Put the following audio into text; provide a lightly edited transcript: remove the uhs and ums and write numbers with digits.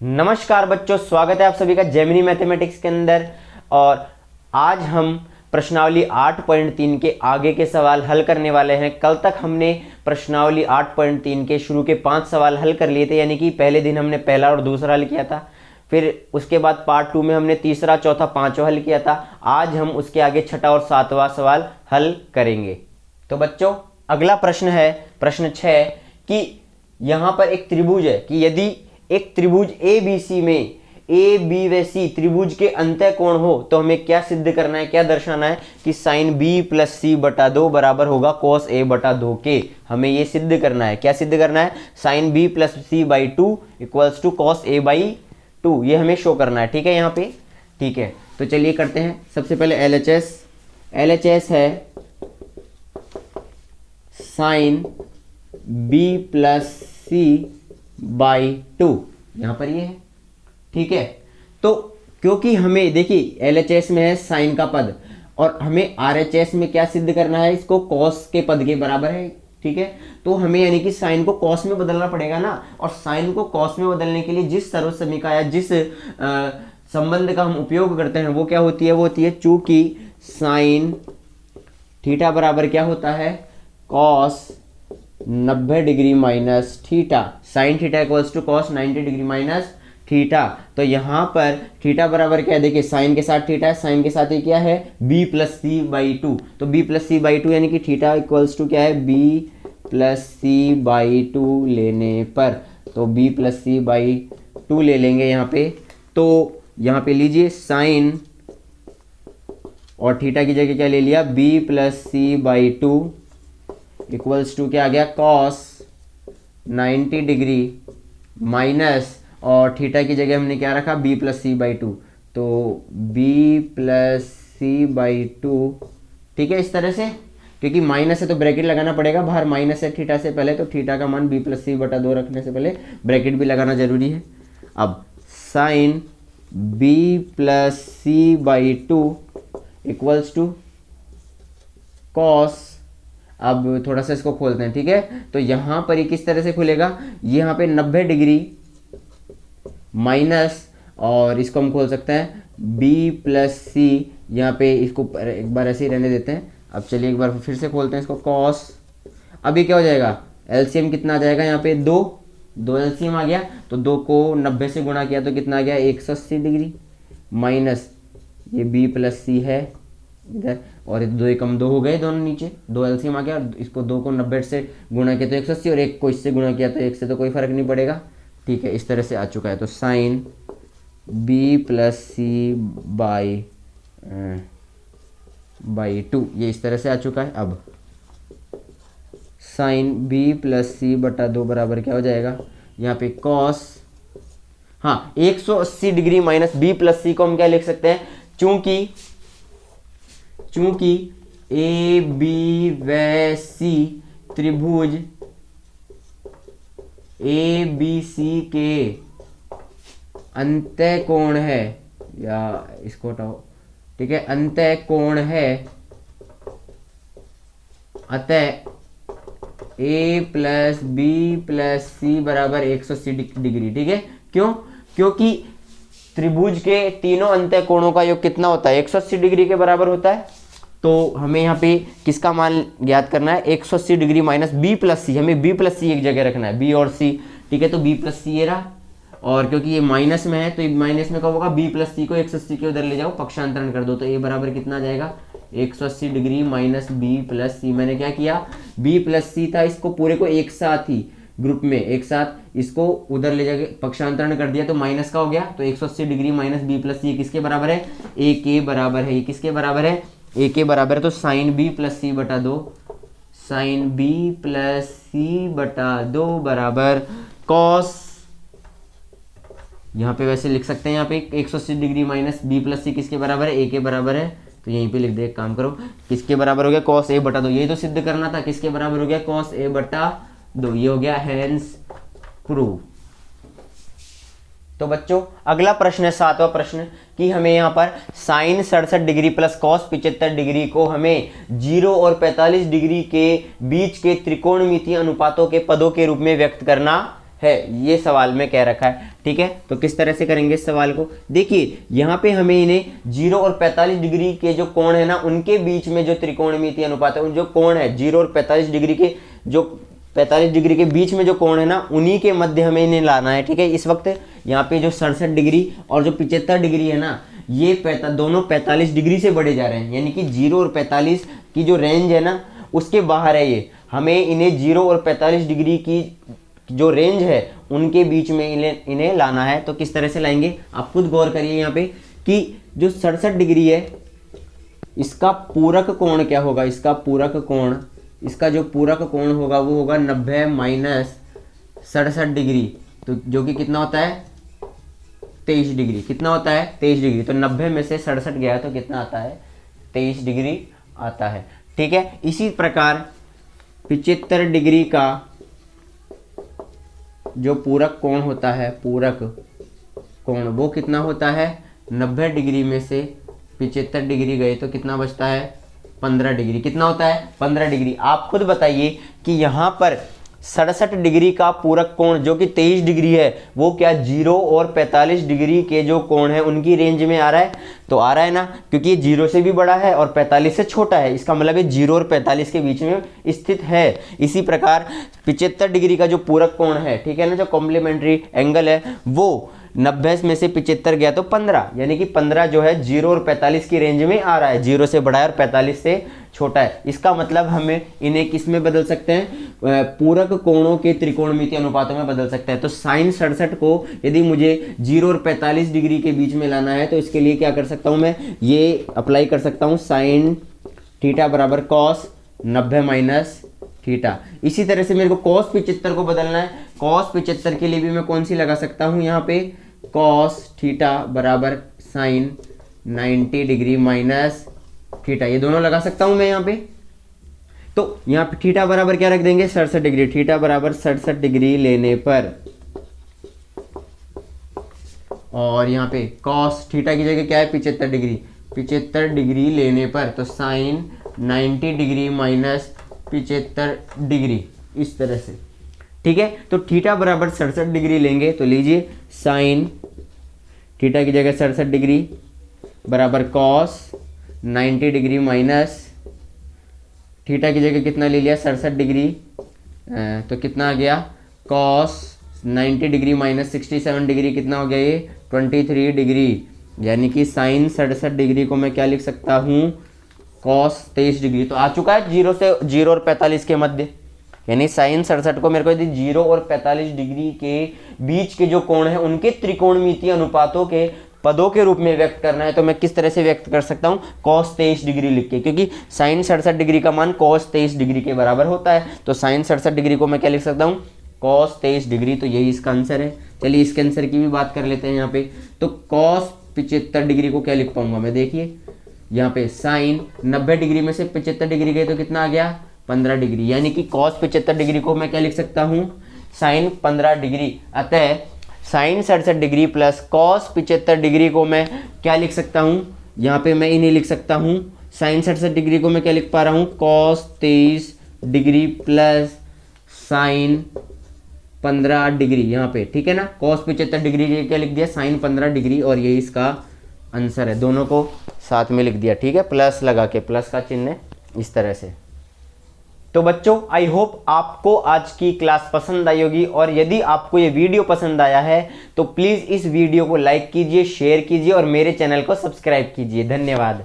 नमस्कार बच्चों, स्वागत है आप सभी का जेमिनी मैथमेटिक्स के अंदर। और आज हम प्रश्नावली 8.3 के आगे के सवाल हल करने वाले हैं। कल तक हमने प्रश्नावली 8.3 के शुरू के 5 सवाल हल कर लिए थे, यानी कि पहले दिन हमने पहला और दूसरा हल किया था। फिर उसके बाद पार्ट 2 में हमने तीसरा, चौथा, पांचवा हल किया था। आज हम उसके आगे छठा और सातवां सवाल हल करेंगे। तो बच्चों, अगला प्रश्न है प्रश्न 6 कि यहां पर एक त्रिभुज है कि यदि एक त्रिभुज ए बी सी में ए बी व सी त्रिभुज के अंतः कोण हो तो हमें क्या सिद्ध करना है, क्या दर्शाना है कि साइन बी प्लस सी बटा 2 बराबर होगा कॉस ए बटा 2 के। हमें ये सिद्ध करना है। क्या सिद्ध करना है? Sine B plus C by 2 equals to cos A by 2, ये हमें शो करना है। ठीक है, यहाँ पे ठीक है। तो चलिए करते हैं। सबसे पहले एलएचएस है sine B plus C by 2, यहां पर ये है। ठीक है, तो क्योंकि हमें देखिए एलएचएस में है साइन का पद और हमें आरएचएस में क्या सिद्ध करना है, इसको कॉस के पद के बराबर है। ठीक है, तो हमें यानी कि साइन को कॉस में बदलना पड़ेगा ना। और साइन को कॉस में बदलने के लिए जिस सर्वसमीका या जिस संबंध का हम उपयोग करते हैं वो क्या होती है? वो होती है चूंकि साइन थीटा बराबर क्या होता है? Cos 90 degree minus theta. Sine theta equals to cos 90 degree minus theta. तो यहां पर थीटा बराबर क्या है? देखिए साइन के साथ थीटा है, साइन के साथ ये क्या है? b plus C by 2। तो b प्लस सी बाई 2 यानी कि थीटा इक्वल्स टू क्या है? b प्लस सी बाई 2 लेने पर, तो b प्लस सी बाई 2 ले लेंगे यहाँ पे। तो यहाँ पे लीजिए साइन और थीटा की जगह क्या ले लिया? b plus C by 2 equals to क्या आ गया? कॉस 90 डिग्री माइनस, और थीटा की जगह हमने क्या रखा? b plus C by 2। तो b प्लस सी बाई 2, ठीक है, इस तरह से। क्योंकि माइनस है तो ब्रैकेट लगाना पड़ेगा, बाहर माइनस है थीटा से पहले, तो थीटा का मान b प्लस सी बटा 2 रखने से पहले ब्रैकेट भी लगाना जरूरी है। अब sine b plus C by 2 equals to cos, अब थोड़ा सा इसको खोलते हैं। ठीक है, तो यहां पर ये किस तरह से खुलेगा? यहाँ पे 90 डिग्री माइनस, और इसको हम खोल सकते हैं b प्लस सी। यहाँ पे इसको एक बार ऐसे ही रहने देते हैं। अब चलिए एक बार फिर से खोलते हैं इसको, कॉस। अभी क्या हो जाएगा? एलसीएम कितना आ जाएगा? यहाँ पे 2 एलसीएम आ गया, तो 2 को 90 से गुणा किया तो कितना आ गया? 180 डिग्री माइनस ये b प्लस सी है इधर, और 2 एकम 2 हो गए, दोनों नीचे 2 एलसीएम आ गया। इसको 2 को 90 से गुणा किया तो 180, और 1 को इससे गुणा किया तो 1 से, तो कोई फर्क नहीं पड़ेगा। ठीक है, इस तरह से आ चुका है। तो sine B plus C by 2 ये इस तरह से आ चुका है। अब साइन बी प्लस सी बटा 2 बराबर क्या हो जाएगा? यहाँ पे कॉस, हाँ 180 डिग्री माइनस बी प्लस सी को हम क्या लिख सकते हैं? चूंकि ए बी व सी त्रिभुज ए बी सी के अंतः कोण है, या इसको हटाओ, ठीक है, अंतः कोण है, अतः ए प्लस बी प्लस सी बराबर 180 डिग्री। ठीक है, क्यों? क्योंकि त्रिभुज के तीनों अंतः कोणों का योग कितना होता है? 180 डिग्री के बराबर होता है। तो हमें यहाँ पे किसका मान ज्ञात करना है? 180 डिग्री माइनस बी प्लस सी। हमें बी प्लस सी एक जगह रखना है, बी और सी। ठीक है, तो बी प्लस सी ये रहा, और क्योंकि ये माइनस में है तो माइनस में कब होगा? बी प्लस सी को 180 के उधर ले जाओ, पक्षांतरण कर दो, तो ए बराबर कितना आ जाएगा? 180 डिग्री माइनस बी प्लस सी। मैंने क्या किया? बी प्लस सी था, इसको पूरे को एक साथ ही ग्रुप में एक साथ इसको उधर ले जाके पक्षांतरण कर दिया तो माइनस का हो गया। तो 180 डिग्री माइनस बी प्लस सी किसके बराबर है? ए के बराबर है। ये किसके बराबर है? ए के बराबर है। तो साइन बी प्लस सी बटा 2, साइन बी प्लस सी बटा 2 बराबर कॉस, यहाँ पे वैसे लिख सकते हैं, यहाँ पे 180 डिग्री माइनस बी प्लस सी किसके बराबर है? ए के बराबर है। तो यहीं पे लिख दे, एक काम करो, किसके बराबर हो गया? कॉस ए बटा 2। यही तो सिद्ध करना था, किसके बराबर हो गया? कॉस ए बटा 2। ये हो गया हेंस प्रूव। तो बच्चों, अगला प्रश्न है 7वां प्रश्न कि हमें यहाँ पर sine 67 degree plus cos 75 degree को हमें 0 और 45 डिग्री के बीच के त्रिकोणमितीय अनुपातों के पदों के रूप में व्यक्त करना है, ये सवाल में कह रखा है। ठीक है, तो किस तरह से करेंगे इस सवाल को, देखिए यहाँ पे हमें इन्हें 0 और 45 डिग्री के जो कोण है ना, उनके बीच में जो त्रिकोणमितीय अनुपात है, जो कोण है 0 और 45 डिग्री के, जो 45 डिग्री के बीच में जो कोण है ना, उन्हीं के मध्य हमें इन्हें लाना है। ठीक है, इस वक्त यहाँ पे जो 67 डिग्री और जो 75 डिग्री है ना, ये दोनों 45 डिग्री से बढ़े जा रहे हैं, यानी कि 0 और 45 की जो रेंज है ना, उसके बाहर है ये। हमें इन्हें 0 और 45 डिग्री की जो रेंज है उनके बीच में इन्हें लाना है। तो किस तरह से लाएंगे, आप खुद गौर करिए यहाँ पे कि जो 67 डिग्री है, इसका पूरक कोण क्या होगा, इसका पूरक कोण, इसका जो पूरक कोण होगा वो होगा 90 माइनस 67 डिग्री, तो जो कि कितना होता है 23 डिग्री। कितना होता है 23 डिग्री। तो 90 में से 67 गया तो कितना आता है 23 डिग्री आता है। ठीक है, इसी प्रकार 75 डिग्री का जो पूरक कोण होता है, पूरक कोण वो कितना होता है 90 डिग्री में से 75 डिग्री गए तो कितना बचता है 15 डिग्री। कितना होता है 15 डिग्री। आप खुद बताइए कि यहाँ पर 67 डिग्री का पूरक कोण जो कि 23 डिग्री है, वो क्या 0 और 45 डिग्री के जो कोण है उनकी रेंज में आ रहा है? तो आ रहा है ना, क्योंकि ये 0 से भी बड़ा है और 45 से छोटा है, इसका मतलब ये 0 और 45 के बीच में स्थित है। इसी प्रकार 75 डिग्री का जो पूरक कोण है, ठीक है ना, जो कॉम्प्लीमेंट्री एंगल है, वो 90 में से 75 गया तो 15, यानी कि 15 जो है 0 और 45 की रेंज में आ रहा है, 0 से बड़ा है और 45 से छोटा है। इसका मतलब हमें इन्हें किस में बदल सकते हैं, पूरक कोणों के त्रिकोणमितीय अनुपातों में बदल सकते हैं। तो साइन 67 को यदि मुझे 0 और 45 डिग्री के बीच में लाना है तो इसके लिए क्या कर सकता हूं, मैं ये अप्लाई कर सकता हूं, साइन थीटा बराबर कॉस 90 माइनस थीटा। इसी तरह से मेरे को कॉस 75 को बदलना है। कॉस 75 के लिए भी मैं कौन सी लगा सकता हूं, यहाँ पे कॉस थीटा बराबर साइन 90 डिग्री माइनस थीटा, ये दोनों लगा सकता हूं मैं यहाँ पे। तो यहाँ पे थीटा बराबर क्या रख देंगे 67 डिग्री, थीटा बराबर 67 डिग्री लेने पर, और यहाँ पे कॉस थीटा की जगह क्या है 75 डिग्री, 75 डिग्री लेने पर, तो साइन 90 डिग्री माइनस 75 डिग्री, इस तरह से। ठीक है, तो थीटा बराबर 67 डिग्री लेंगे तो लीजिए साइन थीटा की जगह 67 डिग्री बराबर कॉस 90 डिग्री माइनस थीटा की जगह कितना ले लिया 67 डिग्री, तो कितना आ गया कॉस 90 डिग्री माइनस 67 डिग्री, कितना हो गया ये 23 डिग्री, यानी कि साइन 67 डिग्री को मैं क्या लिख सकता हूँ कॉस 23 डिग्री। तो आ चुका है 0 और 45 के मध्य, यानी साइन 67 को मेरे को यदि 0 और 45 डिग्री के बीच के जो कोण है उनके त्रिकोणमितीय अनुपातों के पदों के रूप में व्यक्त करना है, तो मैं किस तरह से व्यक्त कर सकता हूँ कॉस 23 डिग्री लिख के, क्योंकि साइन 67 डिग्री का मान कॉस 23 डिग्री के बराबर होता है। तो साइन 67 डिग्री को मैं क्या लिख सकता हूँ कॉस 23 डिग्री, तो यही इसका आंसर है। चलिए इसके आंसर की भी बात कर लेते हैं यहाँ पे। तो कॉस 75 डिग्री को क्या लिख पाऊंगा मैं, देखिए यहाँ पे साइन 90 डिग्री में से 75 डिग्री गए तो कितना आ गया 15 डिग्री, यानी कि कॉस 75 डिग्री को मैं क्या लिख सकता हूँ साइन 15 डिग्री। अतः sine 67 degree plus cos 75 degree को मैं क्या लिख सकता हूँ, यहाँ पे मैं इन्हें लिख सकता हूँ, साइन 67 डिग्री को मैं क्या लिख पा रहा हूँ cos 23 degree plus sign 15 degree यहाँ पे, ठीक है ना। कॉस 75 डिग्री क्या लिख दिया साइन 15 डिग्री, और यही इसका आंसर है। दोनों को साथ में लिख दिया, ठीक है, प्लस लगा के, प्लस का चिन्ह इस तरह से। तो बच्चों आई होप आपको आज की क्लास पसंद आई होगी, और यदि आपको ये वीडियो पसंद आया है तो प्लीज़ इस वीडियो को लाइक कीजिए, शेयर कीजिए और मेरे चैनल को सब्सक्राइब कीजिए। धन्यवाद।